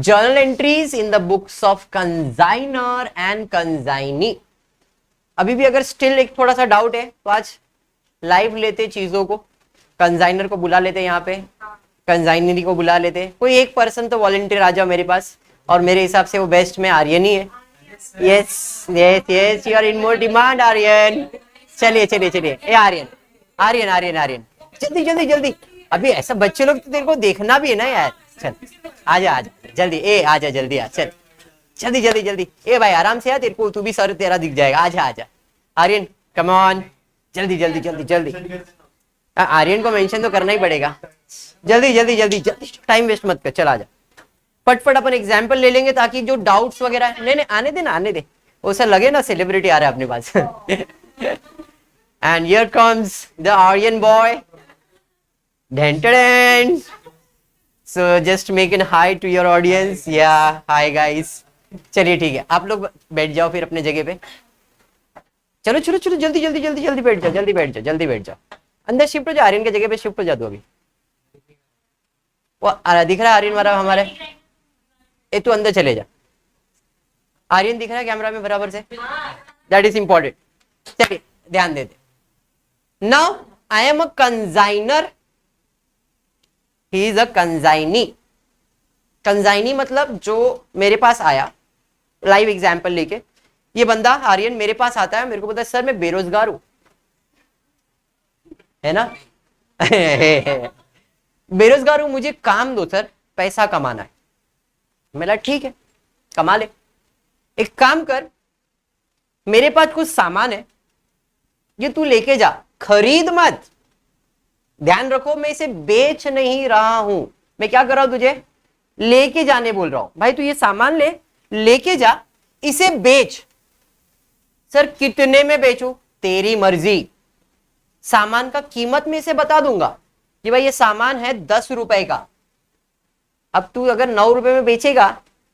Journal entries in the books of consignor and consignee. अभी भी अगर स्टिल एक थोड़ा सा डाउट है तो आज लाइव लेते चीजों को, कंजाइनर को बुला लेते यहाँ पे, कंजाइनरी को बुला लेते, कोई एक पर्सन तो वॉलंटियर आ जाओ मेरे पास, और मेरे हिसाब से वो बेस्ट में आर्यन ही है। Yes yes yes, you are in more demand Aryan. चलिए चलिए चलिए, ए आर्यन आर्यन आर्यन आर्यन, जल्दी जल्दी जल्दी, अभी ऐसा बच्चे लोग तो तेरे को देखना भी है ना यार। चल आजा आजा जल्दी, ए आजा जल्दी आ, चल जल्दी जल्दी जल्दी, ए भाई आराम से आ, तेरे को तू भी सर तेरा दिख जाएगा, आजा आजा आर्यन, कम ऑन, जल्दी जल्दी जल्दी जल्दी। आर्यन को मेंशन तो करना ही पड़ेगा, जल्दी जल्दी जल्दी जल्दी, टाइम वेस्ट मत कर, चल आजा फटफट। अपन एग्जाम्पल ले लेंगे ताकि जो डाउट्स वगैरह, नहीं नहीं आने दे ना, आने दे, वो सर लगे ना सेलिब्रिटी आ रहा है अपने पास। And here comes the Aryan boy. So just make an hi to your audience. Yeah, hi guys. चलिए ठीक है, आप लोग बैठ जाओ फिर अपने जगह पे। चलो चलो चलो जल्दी जल्दी जल्दी जल्दी बैठ जाओ, जल्दी बैठ जाओ, जल्दी बैठ जाओ, अंदर शिफ्ट हो जाओ, आर्यन की जगह पे शिफ्ट हो जा दो अभी। वो दिख रहा है आर्यन वाला हमारे, ए तू अंदर चले जा, आर्यन दिख रहा है कैमरा में बराबर से, दैट इज इंपॉर्टेंट। चलिए ध्यान देते। Now I am a consignor, he is a consignee. Consignee मतलब जो मेरे पास आया, लाइव एग्जाम्पल लेके, ये बंदा आर्यन मेरे पास आता है, मेरे को पता है सर मैं बेरोजगार हूं, है ना। बेरोजगार हूं, मुझे काम दो सर, पैसा कमाना है। मेरा ठीक है, कमा ले, एक काम कर, मेरे पास कुछ सामान है, ये तू लेके जा, खरीद मत, ध्यान रखो मैं इसे बेच नहीं रहा हूं, मैं क्या कर रहा हूं, तुझे लेके जाने बोल रहा हूं। भाई तू ये सामान ले, लेके जा, इसे बेच। सर कितने में बेचूं, तेरी मर्जी, सामान का कीमत में इसे बता दूंगा कि भाई ये सामान है 10 रुपए का। अब तू अगर 9 रुपए में बेचेगा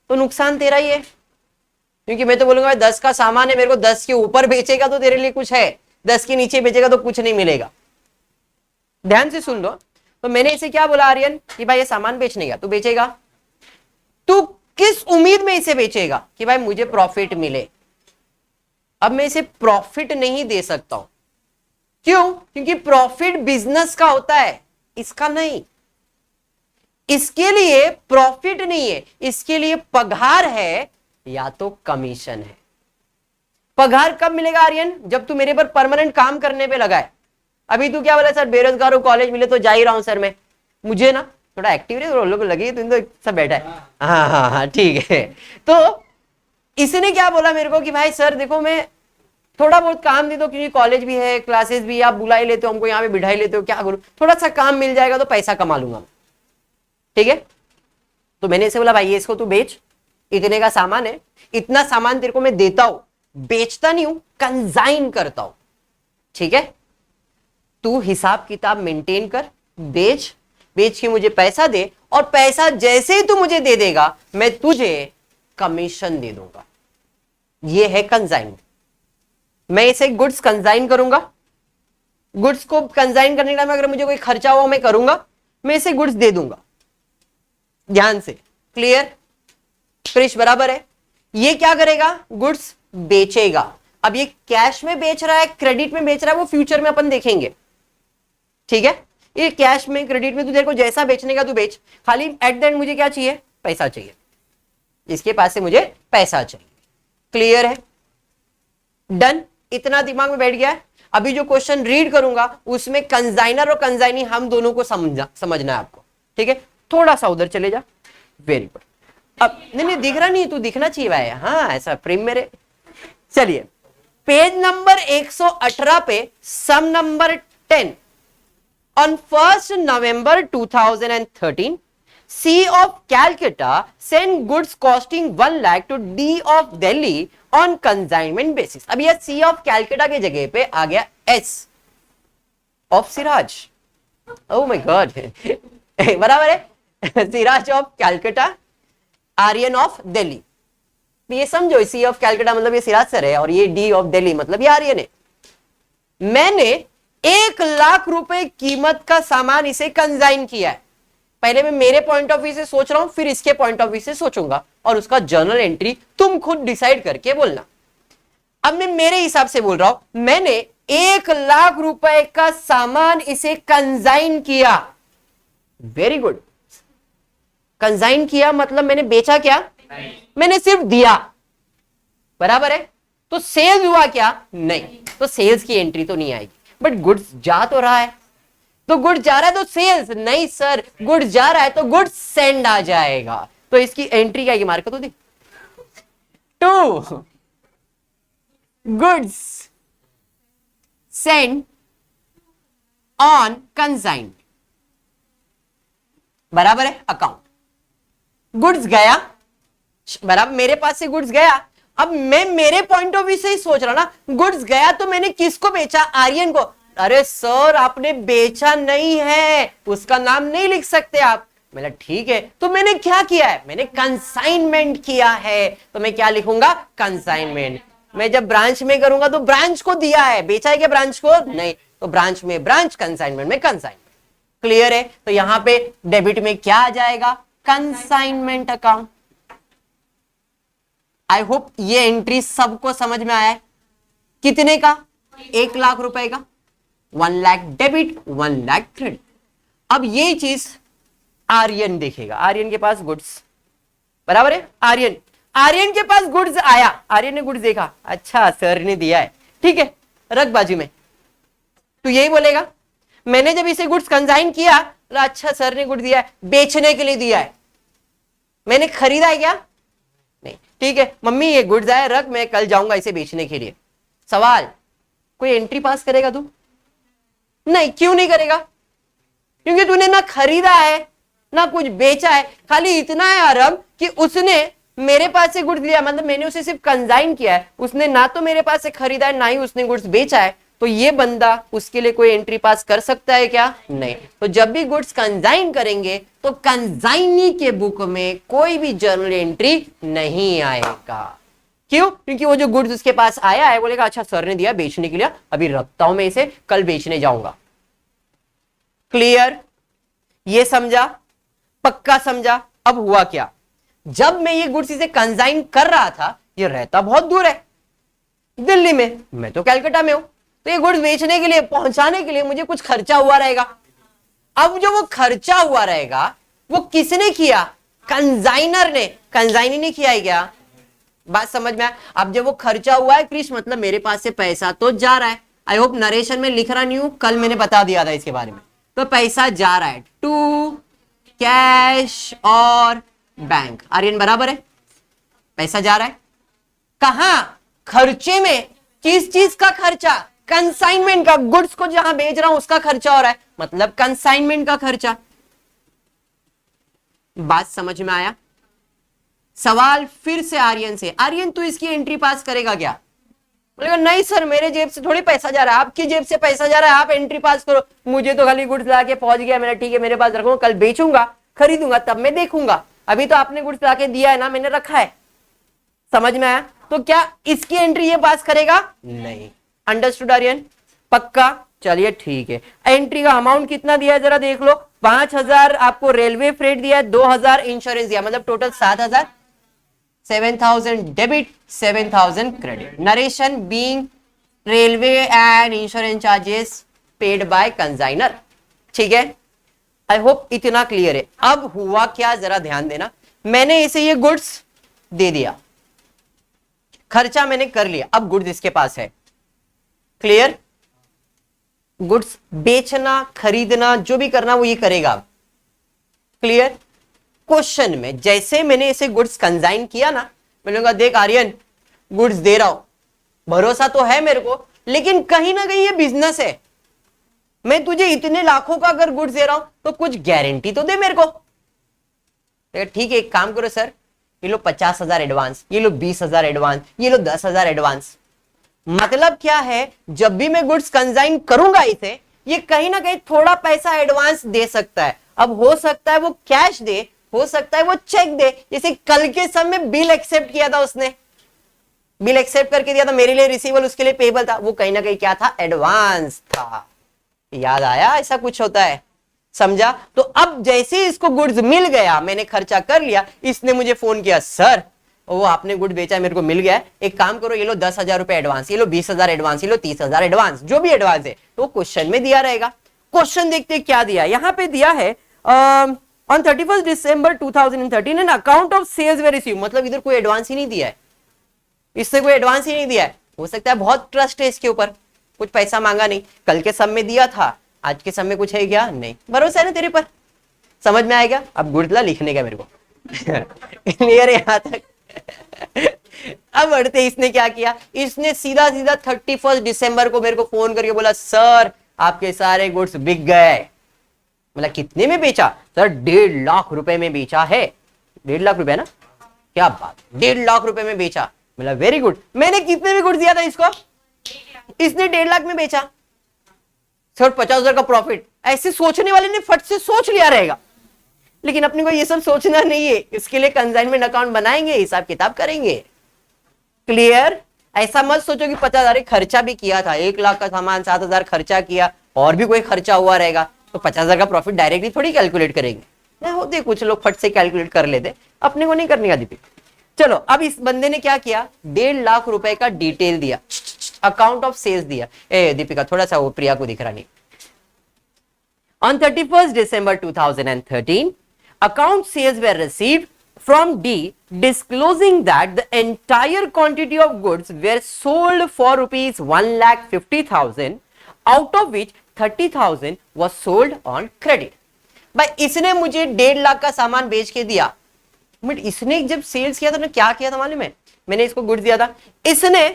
तो नुकसान तेरा ही है, क्योंकि मैं तो बोलूंगा भाई 10 का सामान है, मेरे को 10 के ऊपर बेचेगा तो तेरे लिए कुछ है, 10 के नीचे बेचेगा तो कुछ नहीं मिलेगा। ध्यान से सुन लो, तो मैंने इसे क्या बोला आर्यन कि भाई ये सामान बेचने का, तू बेचेगा, तू किस उम्मीद में इसे बेचेगा कि भाई मुझे प्रॉफिट मिले। अब मैं इसे प्रॉफिट नहीं दे सकता हूं, क्यों, क्योंकि प्रॉफिट बिजनेस का होता है, इसका नहीं। इसके लिए प्रॉफिट नहीं है, इसके लिए पगार है या तो कमीशन है। पगार कब मिलेगा आर्यन, जब तू मेरे पर परमानेंट काम करने पे लगा है। अभी तू क्या बोला, सर बेरोजगार हूं, कॉलेज मिले तो जा ही रहा हूं सर मैं, मुझे ना थोड़ा एक्टिव रहे, लोग लगे तुम तो सब बैठा है, हाँ हाँ हाँ ठीक है। तो इसने क्या बोला मेरे को कि भाई सर देखो मैं थोड़ा बहुत काम दे दो, क्योंकि कॉलेज भी है, क्लासेस भी, आप बुला ही लेते हो हमको, यहाँ पे बिठा ही लेते हो, क्या करूं, थोड़ा सा काम मिल जाएगा तो पैसा कमा लूंगा, ठीक है। तो मैंने इसे बोला भाई ये इसको तू बेच, इतने का सामान है, इतना सामान तेरे को मैं देता हूं, बेचता नहीं हूं, कंजाइन करता हूं, ठीक है। तू हिसाब किताब मेंटेन कर, बेच, बेच के मुझे पैसा दे, और पैसा जैसे ही तू मुझे दे देगा मैं तुझे कमीशन दे दूंगा। ये है कंजाइन। मैं इसे गुड्स कंजाइन करूंगा, गुड्स को कंजाइन करने के टाइम अगर मुझे कोई खर्चा हुआ मैं करूंगा, मैं इसे गुड्स दे दूंगा। ध्यान से, क्लियर, क्रिश बराबर है। ये क्या करेगा, गुड्स बेचेगा। अब ये कैश में बेच रहा है, क्रेडिट में बेच रहा है, वो फ्यूचर में अपन देखेंगे, ठीक है। ये कैश में, क्रेडिट में, तू तेरे को जैसा बेचने का तू बेच, खाली एट द एंड मुझे क्या चाहिए, पैसा चाहिए, इसके पास से मुझे पैसा चाहिए। क्लियर है, डन, इतना दिमाग में बैठ गया है। अभी जो क्वेश्चन रीड करूंगा उसमें कंजाइनर और कंजाइनी हम दोनों को समझना है आपको, ठीक है। थोड़ा सा उधर चले जा, वेरी गुड। अब नहीं दिख रहा, नहीं तू दिखना चाहिए भाई, हाँ ऐसा प्रेम मेरे। चलिए पेज नंबर 118 पे सम number 10। On 1st November 2013, C of Calcutta sent goods costing 1 lakh to D of Delhi on consignment basis. अब यह C of Calcutta के जगह पे आ गया S of Siraj. Oh my God, बराबर है, सिराज ऑफ कैलकटा, आर्यन ऑफ दिल्ली। ये समझो, सी ऑफ कैलकटा मतलब ये सिराज सर है, और ये डी ऑफ दिल्ली मतलब ये आर्यन है। मैंने 1 लाख रुपए कीमत का सामान इसे कंजाइन किया है, पहले मैं मेरे पॉइंट ऑफ व्यू से सोच रहा हूं, फिर इसके पॉइंट ऑफ व्यू से सोचूंगा और उसका जर्नल एंट्री तुम खुद डिसाइड करके बोलना। अब मैं मेरे हिसाब से बोल रहा हूं, मैंने 1,00,000 रुपए का सामान इसे कंजाइन किया। Very good. कंजाइन किया मतलब मैंने बेचा क्या? मैंने सिर्फ दिया, बराबर है। तो सेल्स हुआ क्या? नहीं। तो सेल्स की एंट्री तो नहीं आएगी, बट गुड्स जा तो रहा है, तो गुड्स जा रहा है तो सेल्स नहीं सर, गुड्स जा रहा है तो गुड्स सेंड आ जाएगा। तो इसकी एंट्री क्या आएगी? मार्क तो दी। 2 गुड्स सेंड ऑन कंसाइंड, बराबर है। अकाउंट गुड्स गया, बराबर, मेरे पास से गुड्स गया। अब मैं मेरे पॉइंट ऑफ व्यू से ही सोच रहा ना, गुड्स गया तो मैंने किसको बेचा? आर्यन को। अरे सर आपने बेचा नहीं है, उसका नाम नहीं लिख सकते आप। मैंने ठीक है, तो मैंने क्या किया है? मैंने कंसाइनमेंट किया है, तो मैं क्या लिखूंगा? कंसाइनमेंट। मैं जब ब्रांच में करूंगा तो ब्रांच को दिया है, बेचा है क्या ब्रांच को? नहीं। तो ब्रांच में ब्रांच, कंसाइनमेंट में कंसाइनमेंट। क्लियर है? तो यहां पे डेबिट में क्या आ जाएगा? Consignment account. आई होप ये एंट्री सबको समझ में आया है। कितने का? 1,00,000 रुपए का। 1,00,000 डेबिट, 1,00,000 क्रेडिट। अब ये चीज आर्यन देखेगा, आर्यन के पास गुड्स, बराबर है। आर्यन के पास गुड्स आया, आर्यन ने गुड्स देखा, अच्छा सर ने दिया है, ठीक है, रख बाजू में। तो यही बोलेगा मैंने जब इसे गुड्स कंसाइन किया, तो अच्छा सर ने गुड्स दिया है, बेचने के लिए दिया है, मैंने खरीदा है क्या? नहीं। ठीक है मम्मी ये गुड्स आया, रख, मैं कल जाऊंगा इसे बेचने के लिए। सवाल, कोई एंट्री पास करेगा तू? नहीं। क्यों नहीं करेगा? क्योंकि तूने ना खरीदा है ना कुछ बेचा है, खाली इतना है आरब कि उसने मेरे पास से गुड्स लिया, मतलब मैंने उसे सिर्फ कंसाइन किया है, उसने ना तो मेरे पास से खरीदा है ना ही उसने गुड्स बेचा है। तो ये बंदा, उसके लिए कोई एंट्री पास कर सकता है क्या? नहीं। तो जब भी गुड्स कंसाइन करेंगे तो कंसाइनी के बुक में कोई भी जर्नल एंट्री नहीं आएगा। क्यों? क्योंकि वो जो गुड्स उसके पास आया है, बोलेगा अच्छा सर ने दिया बेचने के लिए, अभी रखता हूं मैं इसे, कल बेचने जाऊंगा। क्लियर? ये समझा? पक्का समझा? अब हुआ क्या, जब मैं ये गुड्स इसे कंसाइन कर रहा था, ये रहता बहुत दूर है, दिल्ली में, मैं तो कलकत्ता में हूं, तो ये गुड्स बेचने के लिए, पहुंचाने के लिए मुझे कुछ खर्चा हुआ रहेगा। अब जो वो खर्चा हुआ रहेगा वो किसने किया? कंसाइनर ने। कंसाइनी ने किया है क्या? बात समझ में आया? अब जब वो खर्चा हुआ है क्रिश, मतलब मेरे पास से पैसा तो जा रहा है। आई होप नरेशन में लिख रहा नहीं हूं, कल मैंने बता दिया था इसके बारे में। तो पैसा जा रहा है टू कैश और बैंक। आर्यन बराबर है, पैसा जा रहा है कहां? खर्चे में। किस चीज का खर्चा? कंसाइनमेंट का। गुड्स को जहां बेच रहा हूं उसका खर्चा हो रहा है, मतलब कंसाइनमेंट का खर्चा। बात समझ में आया? सवाल फिर से आर्यन से, आर्यन तू इसकी एंट्री पास करेगा क्या? बोलेगा नहीं सर मेरे जेब से थोड़ी पैसा जा रहा है, आपकी जेब से पैसा जा रहा है, आप एंट्री पास करो, मुझे तो खाली गुड्स लाके पहुंच गया, मेरा ठीक है मेरे पास रखूंगा, कल बेचूंगा, खरीदूंगा तब मैं देखूंगा, अभी तो आपने गुड्स लाके दिया है ना, मैंने रखा है। समझ में आया? तो क्या इसकी एंट्री ये पास करेगा? नहीं। अंडरस्टूड आर्यन? पक्का? चलिए ठीक है। एंट्री का अमाउंट कितना दिया है जरा देख लो। 5,000 आपको रेलवे फ्रेट दिया है, 2,000 इंश्योरेंस दिया, मतलब total 7,000। 7,000 debit, 7,000 credit. Narration being railway and insurance charges paid by consignor. ठीक है, आई होप इतना क्लियर है। अब हुआ क्या जरा ध्यान देना, मैंने इसे ये गुड्स दे दिया, खर्चा मैंने कर लिया, अब गुड्स इसके पास है। क्लियर? गुड्स बेचना खरीदना जो भी करना वो ये करेगा। क्लियर? क्वेश्चन में जैसे मैंने इसे गुड्स कंसाइन किया ना, मैं बोलूंगा देख आर्यन गुड्स दे रहा हूं, भरोसा तो है मेरे को, लेकिन कहीं ना कहीं ये बिजनेस है, मैं तुझे इतने लाखों का अगर गुड्स दे रहा हूं तो कुछ गारंटी तो दे मेरे को। ठीक है एक काम करो सर, ये लो 50,000 एडवांस, ये लो 20,000 एडवांस, ये लो 10,000 एडवांस। मतलब क्या है, जब भी मैं गुड्स कंसाइन करूंगा इसे, ये कहीं ना कहीं थोड़ा पैसा एडवांस दे सकता है। अब हो सकता है वो कैश दे, हो सकता है वो चेक दे, जैसे कल के समय बिल एक्सेप्ट किया था उसने, बिल एक्सेप्ट करके दिया था, मेरे लिए रिसीवेबल उसके लिए पेबल था, वो कहीं ना कहीं क्या था? एडवांस था। याद आया? ऐसा कुछ होता है। समझा? तो अब जैसे इसको गुड्स मिल गया, मैंने खर्चा कर लिया, इसने मुझे फोन किया, सर वो आपने गुड बेचा, मेरे को मिल गया, एक काम करो, ये लो 10,000 रुपए एडवांस, ये लो 20,000 एडवांस, ये लो 30,000 एडवांस, जो भी एडवांस है तो क्वेश्चन में दिया रहेगा। क्वेश्चन देखते क्या दिया, यहां पे दिया है on 31 December 2013 an account of sales we receive, मतलब इधर कोई एडवांस ही नहीं दिया है, इससे कोई एडवांस ही नहीं दिया है। हो सकता है बहुत ट्रस्ट है इसके ऊपर, कुछ पैसा मांगा नहीं, कल के सब में दिया था, आज के समय कुछ है क्या? नहीं, भरोसा है ना तेरे पर। समझ में आएगा? अब गुड़ला लिखने का मेरे को क्लियर है यहां तक? अब बढ़ते, इसने क्या किया, इसने सीधा सीधा 31 दिसंबर को मेरे को फोन करके बोला, सर आपके सारे गुड्स बिक गए। मतलब कितने में बेचा? सर 1.5 लाख रुपए में बेचा है। 1.5 लाख रुपए ना, क्या बात, 1.5 लाख रुपए में बेचा, मतलब वेरी गुड। मैंने कितने में गुड्स दिया था इसको? इसने 1.5 लाख में बेचा, सर 50,000 का प्रॉफिट। ऐसे सोचने वाले ने फट से सोच लिया रहेगा, लेकिन अपने को ये सब सोचना नहीं है, इसके लिए कंसाइनमेंट अकाउंट बनाएंगे, हिसाब किताब करेंगे। क्लियर? ऐसा मत सोचो कि 50,000 खर्चा भी किया था, 1 लाख का सामान 7,000 खर्चा किया, और भी कोई खर्चा हुआ रहेगा तो 50,000 का प्रॉफिट डायरेक्टली थोड़ी कैलकुलेट करेंगे ना। होते कुछ लोग फट से कैलकुलेट कर लेते, अपने को नहीं करने का दीपिक। चलो, अब इस बंदे ने क्या किया, 1.5 लाख रुपए का डिटेल दिया, अकाउंट ऑफ सेल्स दिया। ए दीपिका थोड़ा सा वो प्रिया को दिख रहा नहीं। On 31st December 2013, account sales were received from D disclosing that the entire quantity of goods were sold for rupees 1,50,000, out of which 30,000 was sold on credit. भाई इसने मुझे 1.5 लाख का सामान बेच के दिया, बट इसने जब सेल्स किया था ना, क्या किया था मालूम है? मैंने इसको गुड्स दिया था, इसने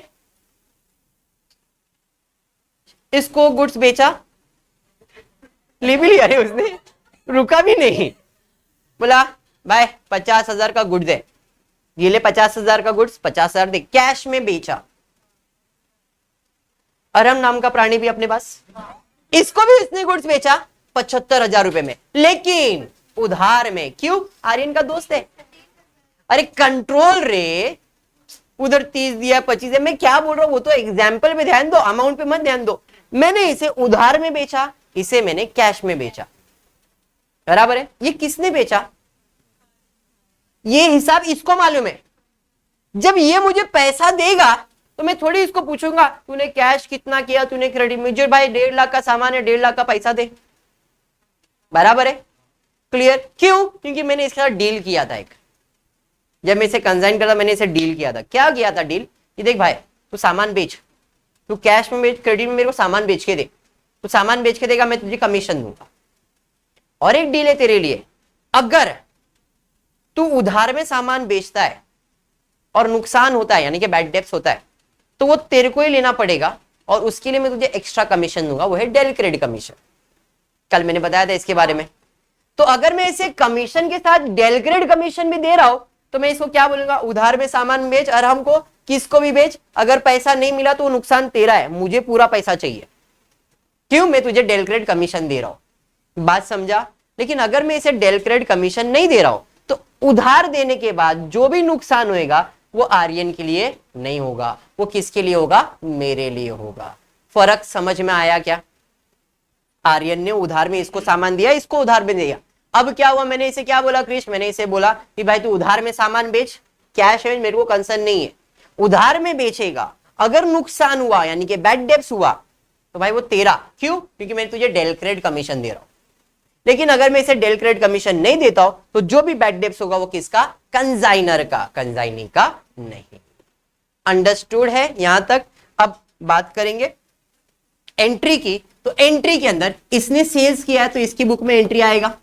इसको गुड्स बेचा, ले भी लिया रे उसने, रुका भी नहीं, बोला भाई 50,000 का गुड्स है, ये ले 50,000 का गुड्स, 50,000 दे, कैश में बेचा। अरम नाम का प्राणी भी अपने पास, इसको भी इसने गुड्स बेचा 75,000 रुपए में, लेकिन उधार में। क्यों? आर्यन का दोस्त है। अरे कंट्रोल रे, उधर 30 दिया, 25 है, मैं क्या बोल रहा हूं, वो तो एग्जाम्पल पे ध्यान दो, अमाउंट पे मत ध्यान दो। मैंने इसे उधार में बेचा, इसे मैंने कैश में बेचा, बराबर है। ये किसने बेचा, ये हिसाब इसको मालूम है। जब ये मुझे पैसा देगा तो मैं थोड़ी इसको पूछूंगा तूने कैश कितना किया, तूने क्रेडिट। मुझे भाई 1.5 लाख का सामान है, 1.5 लाख का पैसा दे, बराबर है। क्लियर? क्यों? क्योंकि मैंने इसके साथ डील किया था। एक जब मैं इसे कंसाइन करता, मैंने इसे डील किया था। क्या किया था डील? कि देख भाई तू सामान बेच, तू कैश में बेच, क्रेडिट में मेरे को सामान बेच के दे, तू सामान बेच के देगा, मैं तुझे कमीशन दूंगा। और एक डील है तेरे लिए, अगर तू उधार में सामान बेचता है और नुकसान होता है, यानी कि बैड डेब्ट्स होता है, तो वो तेरे को ही लेना पड़ेगा, और उसके लिए मैं तुझे एक्स्ट्रा कमीशन दूंगा, वो है डेल क्रेडिट कमीशन। कल मैंने बताया था इसके बारे में। तो अगर मैं इसे कमीशन के साथ डेल क्रेडिट कमीशन भी दे रहा हूं, तो मैं इसको क्या बोलूंगा, उधार में सामान बेच, और हमको किसको भी बेच, अगर पैसा नहीं मिला तो नुकसान तेरा है, मुझे पूरा पैसा चाहिए। क्यों? मैं तुझे डेल क्रेडिट कमीशन दे रहा हूं। बात समझा? लेकिन अगर मैं इसे डेल क्रेडिट कमीशन नहीं दे रहा हूं, तो उधार देने के बाद जो भी नुकसान होएगा वो आर्यन के लिए नहीं होगा, वो किसके लिए होगा? मेरे लिए होगा। फर्क समझ में आया क्या? आर्यन ने उधार में इसको सामान दिया, इसको उधार में दिया। अब क्या हुआ, मैंने इसे क्या बोला कृष्ण, मैंने इसे बोला कि भाई तू उधार में सामान बेच, कैश में मेरे को कंसर्न नहीं है। उधार में बेचेगा, अगर नुकसान हुआ यानी कि बैड डेब्ट्स हुआ, तो भाई वो तेरा। क्यों? क्योंकि मैं तुझे डेल क्रेडिट कमीशन दे रहा हूं। लेकिन अगर मैं इसे डेल क्रेडिट कमीशन नहीं देता हूं, तो जो भी बैड डेब्ट्स होगा वो किसका? कंसाइनर का, कंसाइनी का नहीं। अंडरस्टूड है यहां तक? अब बात करेंगे एंट्री की। तो एंट्री के अंदर इसने सेल्स किया है तो इसकी बुक में एंट्री आएगा,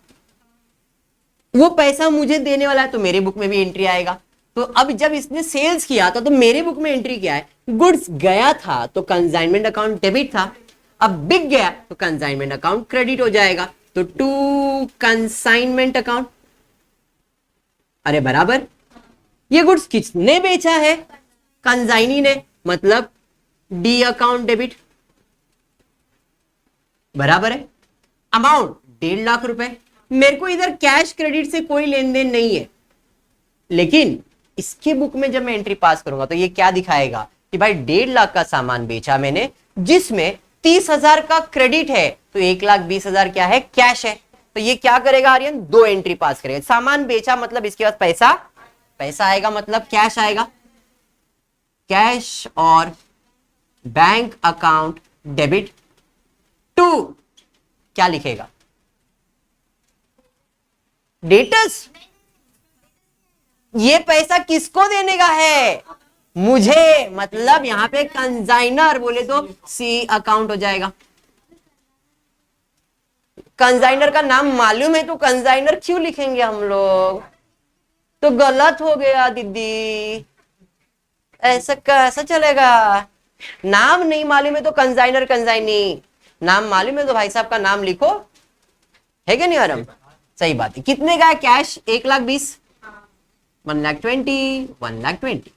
वो पैसा मुझे देने वाला है तो मेरे बुक में भी एंट्री आएगा। तो अब जब इसने सेल्स किया था तो मेरे बुक में एंट्री क्या है? गुड्स गया था तो कंसाइनमेंट अकाउंट डेबिट था, अब बिक गया तो कंसाइनमेंट अकाउंट क्रेडिट हो जाएगा, तो टू कंसाइनमेंट अकाउंट। अरे बराबर, ये गुड्स किसने बेचा है? कंसाइनी ने, मतलब डी अकाउंट डेबिट, बराबर है। अमाउंट 1.5 लाख रुपए। मेरे को इधर कैश क्रेडिट से कोई लेन देन नहीं है, लेकिन इसके बुक में जब मैं एंट्री पास करूंगा तो ये क्या दिखाएगा कि भाई 1.5 लाख का सामान बेचा मैंने, जिसमें 30,000 का क्रेडिट है, तो 1,20,000 क्या है? कैश है। तो ये क्या करेगा आर्यन, 2 एंट्री पास करेगा। सामान बेचा मतलब इसके पास पैसा, पैसा आएगा मतलब कैश आएगा, कैश और बैंक अकाउंट डेबिट टू क्या लिखेगा, डेटर्स। ये पैसा किसको देने का है, मुझे, मतलब यहां पे कंजाइनर बोले तो सी अकाउंट हो जाएगा। कंजाइनर का नाम मालूम है तो कंजाइनर क्यों लिखेंगे हम लोग, तो गलत हो गया दीदी, ऐसा कैसा चलेगा। नाम नहीं मालूम है तो कंजाइनर कंजाइनी, नाम मालूम है तो भाई साहब का नाम लिखो, है क्या नहीं आराम, सही बात है। कितने का है कैश, 1,20,000, 1,20,000, 1,20,000।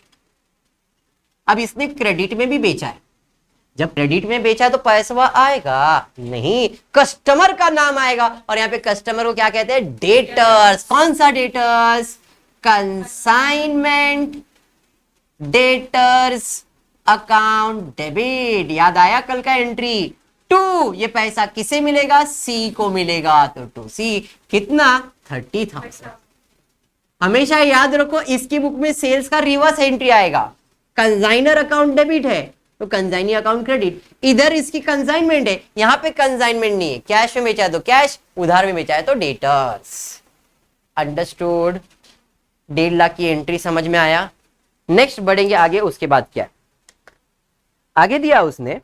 अब इसने क्रेडिट में भी बेचा है, जब क्रेडिट में बेचा तो पैसा आएगा नहीं, कस्टमर का नाम आएगा, और यहाँ पे कस्टमर को क्या कहते हैं, डेटर्स। कौन सा debtors, consignment debtors account debit. याद आया कल का एंट्री टू, ये पैसा किसे मिलेगा, सी को मिलेगा, तो टू सी कितना, 30,000। हमेशा याद रखो इसकी बुक में सेल्स का रिवर्स एंट्री आएगा, कंसाइनर अकाउंट डेबिट है तो कंसाइनी अकाउंट क्रेडिट, इधर इसकी कंसाइनमेंट है, यहां पे कंसाइनमेंट नहीं है, कैश में बेचा है तो कैश, उधार में बेचा है तो डेटर्स। अंडरस्टूड, 1.5 लाख की एंट्री समझ में आया। नेक्स्ट बढ़ेंगे आगे, उसके बाद क्या आगे दिया उसने,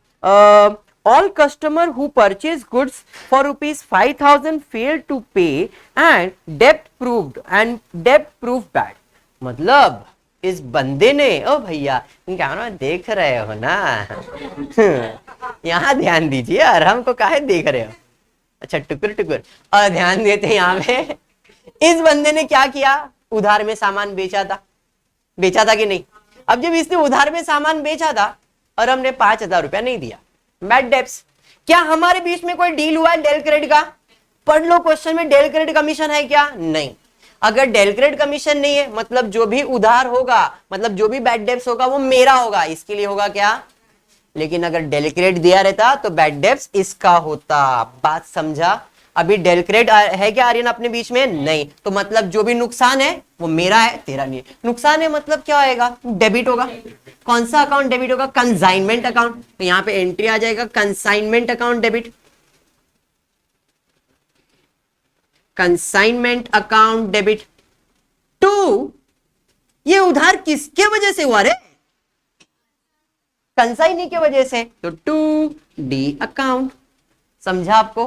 all customer who purchase goods for ₹5,000 fail to pay and डेब्ट प्रूव्ड बैड। मतलब इस बंदे ने, ओ भैया क्या ना देख रहे हो ना यहाँ ध्यान दीजिए, आराम को काहे देख रहे हो, अच्छा टुकुर टुकुर, और ध्यान देते यहाँ पे, इस बंदे ने क्या किया, उधार में सामान बेचा था कि नहीं। अब जब इसने उधार में सामान बेचा था और हमने 5,000 रुपया नहीं दिया, बैड डेब्ट्स। क्या हमारे बीच में कोई डील हुआ है डेल क्रेडिट का, पढ़ लो क्वेश्चन में, डेल क्रेडिट कमीशन है क्या, नहीं। अगर डेल क्रेडिट कमीशन नहीं है मतलब जो भी उधार होगा, मतलब जो भी बैड डेब्ट्स होगा वो मेरा होगा, इसके लिए होगा क्या। लेकिन अगर डेल क्रेडिट दिया रहता तो बैड डेब्ट्स इसका होता। बात समझा। अभी डेल क्रेडिट है क्या आर्यन अपने बीच में, नहीं, तो मतलब जो भी नुकसान है वो मेरा है, तेरा नहीं है। नुकसान है मतलब क्या आएगा, डेबिट होगा। कौन सा अकाउंट डेबिट होगा, कंसाइनमेंट अकाउंट, तो यहां पे एंट्री आ जाएगा consignment account debit, consignment account debit to. ये उधार किसके वजह से हुआ रे, कंसाइनी की वजह से, तो टू डी अकाउंट। समझा आपको,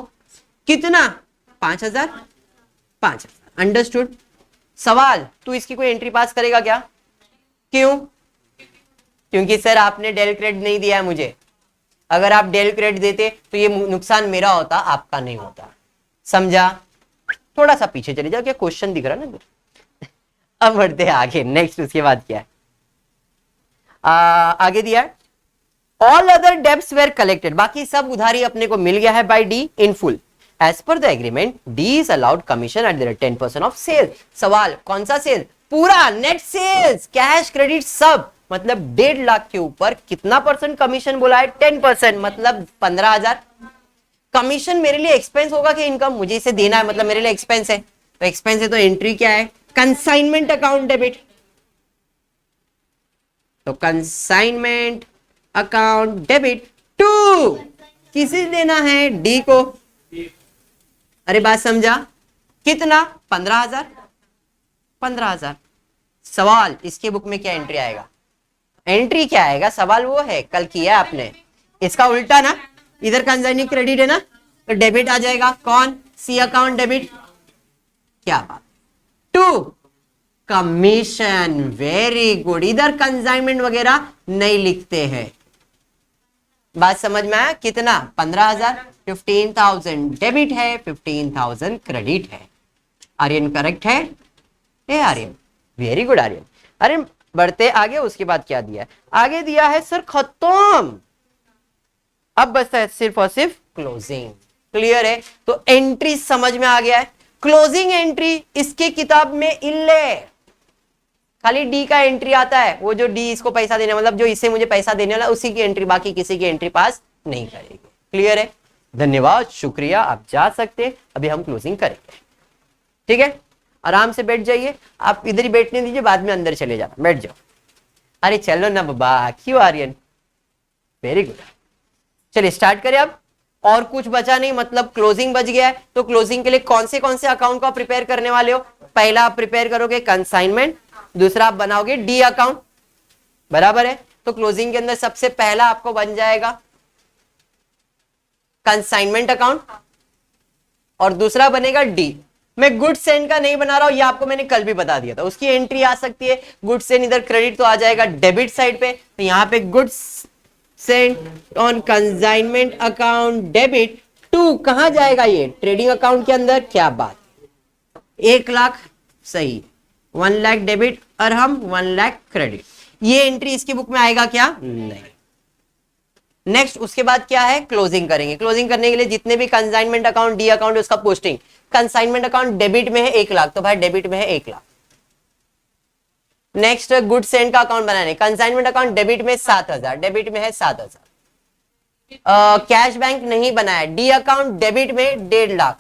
कितना, 5,000, 5,000। अंडरस्टूड। सवाल, तू इसकी कोई एंट्री पास करेगा क्या, क्यों, क्योंकि सर आपने डेल क्रेडिट नहीं दिया है मुझे, अगर आप डेल क्रेडिट देते तो ये नुकसान मेरा होता, आपका नहीं होता। समझा। थोड़ा सा पीछे चले जाओ, क्या क्वेश्चन दिख रहा है ना। अब बढ़ते हैं आगे, नेक्स्ट उसके बाद क्या है, आगे दिया है all other debts were collected, बाकी सब उधारी अपने को मिल गया है by D in full. As per the agreement D is allowed commission at the rate 10% of sale. सवाल, कौन सा सेल, पूरा नेट सेल्स, कैश क्रेडिट सब, मतलब 1.5 लाख के ऊपर कितना परसेंट कमीशन बोला है, 10%, मतलब 15,000। कमीशन मेरे लिए एक्सपेंस होगा कि इनकम, मुझे इसे देना है, मतलब मेरे लिए एक्सपेंस है, तो एक्सपेंस है तो एंट्री क्या है, कंसाइनमेंट अकाउंट डेबिट, तो कंसाइनमेंट अकाउंट डेबिट टू किसे देना है, डी को। अरे बात समझा, कितना, 15,000, 15,000। सवाल, इसके बुक में क्या एंट्री आएगा, एंट्री क्या आएगा, सवाल वो है कल किया आपने, इसका उल्टा ना, इधर कंसाइनी क्रेडिट है ना, तो डेबिट आ जाएगा, कौन, सी अकाउंट डेबिट, क्या बात, टू कमीशन। वेरी गुड, इधर कंसाइनमेंट वगैरह नहीं लिखते हैं। बात समझ में आया, कितना, 15,000, 15,000 डेबिट है, 15,000 क्रेडिट है। आर्यन करेक्ट है, ए आर्यन, वेरी गुड आर्यन। अरे बढ़ते आगे, उसके बाद क्या दिया है, आगे दिया है सर खत्म, अब बस है सिर्फ और सिर्फ क्लोजिंग। क्लियर है, तो एंट्री समझ में आ गया है। क्लोजिंग एंट्री इसके किताब में इल्ले, खाली डी का एंट्री आता है, वो जो डी इसको पैसा देने, मतलब जो इसे मुझे पैसा देने वाला उसी की एंट्री, बाकी किसी की एंट्री पास नहीं करेगी। क्लियर है, धन्यवाद, शुक्रिया, आप जा सकते हैं। अभी हम क्लोजिंग करेंगे, ठीक है। आराम से बैठ जाइए, आप इधर ही बैठने दीजिए, बाद में अंदर चले जाना, बैठ जाओ। अरे चलो ना बाबा, क्यों आर्यन, वेरी गुड। चलिए स्टार्ट करें अब। और कुछ बचा नहीं, मतलब क्लोजिंग बच गया है। तो क्लोजिंग के लिए कौन से अकाउंट को आप प्रिपेयर करने वाले हो? पहला आप प्रिपेयर करोगे कंसाइनमेंट, दूसरा आप बनाओगे डी अकाउंट, बराबर है। तो क्लोजिंग के अंदर सबसे पहला आपको बन जाएगा कंसाइनमेंट अकाउंट और दूसरा बनेगा डी। मैं गुड सेंड का नहीं बना रहा हूं, ये आपको मैंने कल भी बता दिया था। उसकी एंट्री आ सकती है गुड सेंड, इधर क्रेडिट तो आ जाएगा डेबिट साइड पे, तो यहां पे good send on consignment account debit to कहां जाएगा? ये ट्रेडिंग अकाउंट के अंदर। क्या बात, 1 लाख सही, 1 लाख डेबिट और हम 1 लाख क्रेडिट। ये एंट्री इसकी बुक में आएगा क्या? नहीं। नेक्स्ट उसके बाद क्या है? क्लोजिंग करेंगे। क्लोजिंग करने के लिए जितने भी कंसाइनमेंट अकाउंट, डी अकाउंट, उसका पोस्टिंग। कंसाइनमेंट अकाउंट डेबिट में है 1 लाख, तो भाई डेबिट में है 1 लाख। नेक्स्ट गुड सेंड का अकाउंट बनाने, कंसाइनमेंट अकाउंट डेबिट में 7,000, डेबिट में है 7,000। कैश बैंक नहीं बनाया, डी अकाउंट डेबिट में 1.5 लाख,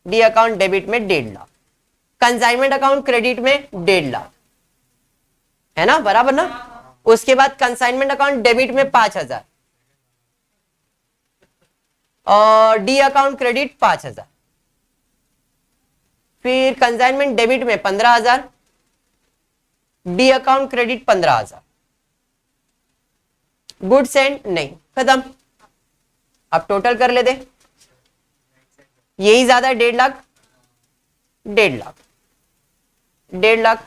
डी अकाउंट डेबिट में 1.5 लाख। कंसाइनमेंट अकाउंट क्रेडिट में 1.5 लाख, है ना, बराबर ना। उसके बाद कंसाइनमेंट अकाउंट डेबिट में 5,000 और डी अकाउंट क्रेडिट 5,000। फिर कंसाइनमेंट डेबिट में 15,000, D account credit 15,000। Good send नहीं, खत्म। अब टोटल कर लेते, यही ज्यादा है, 1.5 लाख, 1.5 लाख, 1.5 लाख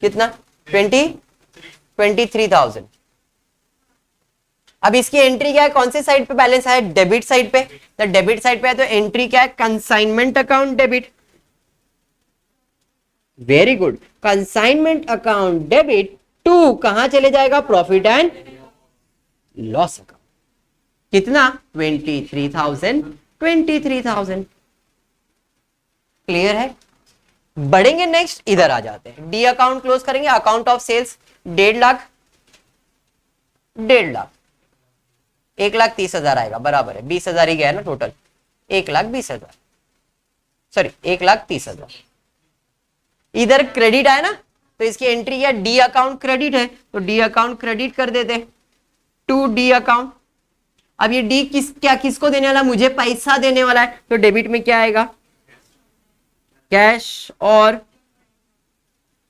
कितना? 23,000। अब इसकी एंट्री क्या है? कौन से साइड पे बैलेंस है? डेबिट साइड पे। तो डेबिट साइड पे है तो एंट्री क्या है? Consignment account debit, very good. Consignment account debit to कहां चले जाएगा? Profit and loss account. कितना? 23,000, 23,000। क्लियर है? बढ़ेंगे नेक्स्ट, इधर आ जाते हैं, डी अकाउंट क्लोज करेंगे। Account of sales 1.5 lakh, 1.5 lakh, 1,30,000 आएगा, बराबर है, 20,000 ही गया ना टोटल, 1,20,000, सॉरी 1,30,000। इधर क्रेडिट आया ना, तो इसकी एंट्री क्या? डी अकाउंट क्रेडिट है, तो डी अकाउंट क्रेडिट कर देते, टू डी अकाउंट। अब ये डी किसको देने वाला? मुझे पैसा देने वाला है, तो डेबिट में क्या आएगा? कैश और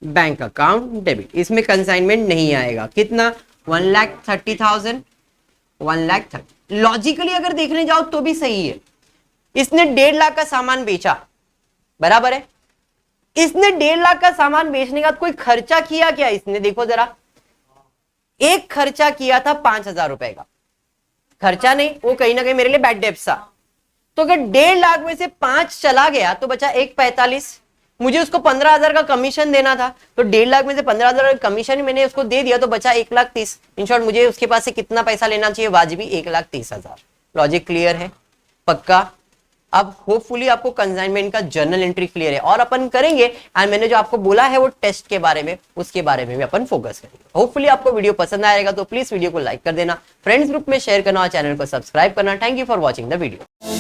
बैंक अकाउंट डेबिट। इसमें कंसाइनमेंट नहीं आएगा। कितना? 1,30,000, 1,30,000। लॉजिकली अगर देखने जाओ तो भी सही है। इसने 1.5 लाख का सामान बेचा, बराबर है। इसने 1.5 लाख का सामान बेचने का कोई खर्चा किया क्या इसने? देखो जरा, एक खर्चा किया था 5,000 रुपए का, खर्चा नहीं, वो कहीं ना कहीं मेरे लिए बैड डेब्ट था। तो अगर 1.5 लाख में से 5 चला गया तो बचा 1,45,000। मुझे उसको 15,000 का कमीशन देना था, तो 1.5 लाख में से 15,000 का कमीशन मैंने उसको दे दिया, तो बचा 1,30,000। इन शॉर्ट मुझे उसके पास से कितना पैसा लेना चाहिए? वाजिबी 1,30,000। लॉजिक क्लियर है? पक्का? अब होपफुली आपको कंसाइनमेंट का जर्नल एंट्री क्लियर है, और अपन करेंगे एंड मैंने जो आपको बोला है वो टेस्ट के बारे में, उसके बारे में भी अपन फोकस करेंगे। होपफुली आपको वीडियो पसंद आएगा, तो प्लीज वीडियो को लाइक कर देना, फ्रेंड्स ग्रुप में शेयर करना और चैनल को सब्सक्राइब करना। Thank you for watching the video.